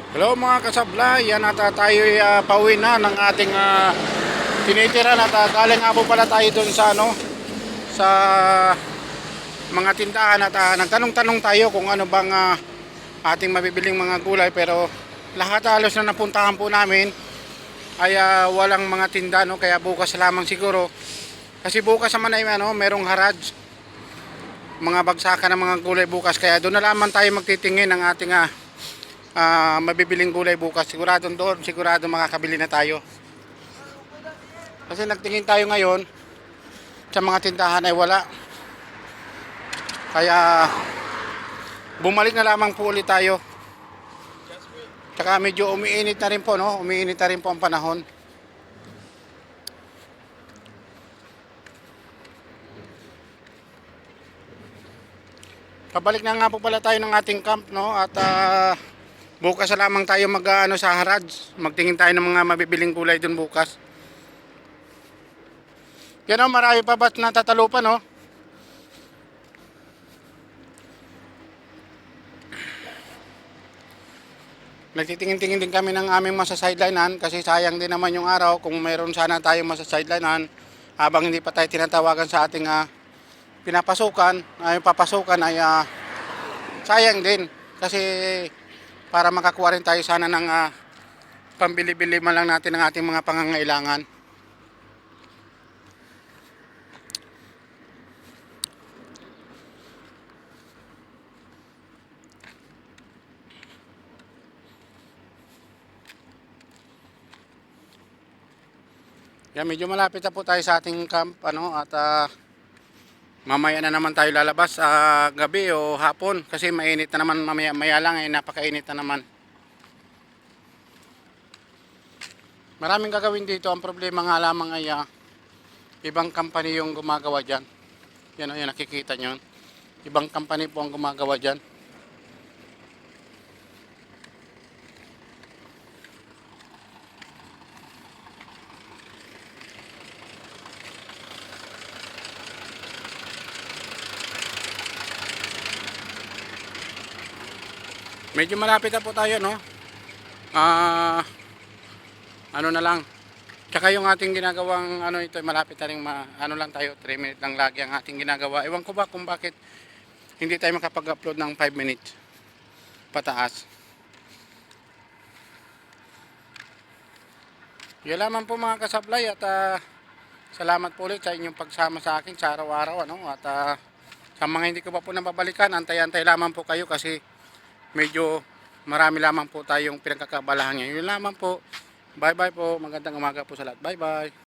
Hello mga kasablay, yan at tayo pauwi na ng ating tinitira at galing nga po pala tayo doon sa sa mga tindahan at nagtanong-tanong tayo kung ano bang ating mabibiling mga gulay, pero lahat halos na napuntahan po namin ay walang mga tinda, no? Kaya bukas lamang siguro, kasi bukas naman ay merong haraj, mga bagsakan ng mga gulay bukas, kaya doon na lamang tayo magtitingin ng ating mabibiling gulay bukas. Siguradong doon, sigurado makakabili na tayo. Kasi nagtingin tayo ngayon sa mga tindahan ay wala. Kaya bumalik na lamang po ulit tayo. Tsaka medyo umiinit na rin po, no? Umiinit na rin po ang panahon. Pabalik na nga po pala tayo ng ating camp, no? At bukas na lamang tayo sa haraj. Magtingin tayo ng mga mabibiling gulay doon bukas. Yan, marami pa ba't natatalupan, no? Nagtitingin-tingin din kami ng aming masasidelinaan kasi sayang din naman yung araw kung mayroon sana tayong masasidelinaan habang hindi pa tayo tinatawagan sa ating pinapasukan, ay papasukan ay sayang din kasi para makakuha rin tayo sana ng pambili-bili man lang natin ng ating mga pangangailangan. Yan, medyo malapit na po tayo sa ating camp, at mamaya na naman tayo lalabas gabi o hapon kasi mainit na naman, mamaya lang ay napakainit na naman. Maraming gagawin dito, ang problema nga lamang ay ibang company yung gumagawa dyan. Yan, yan nakikita nyo, ibang company po ang gumagawa dyan. Medyo malapit na po tayo, no? Ano na lang. Tsaka yung ating ginagawang ito, malapit na rin lang tayo, 3 minutes lang lagi ang ating ginagawa. Ewan ko ba kung bakit hindi tayo makapag-upload ng 5 minutes pataas. Yan lamang po mga kasablay, at salamat po ulit sa inyong pagsama sa akin sa araw-araw, at sa mga hindi ko pa po nababalikan, antay-antay lamang po kayo kasi medyo marami lamang po tayong pinagkakabalahan ngayon. Yun lamang po. Bye bye po. Magandang umaga po sa lahat. Bye bye.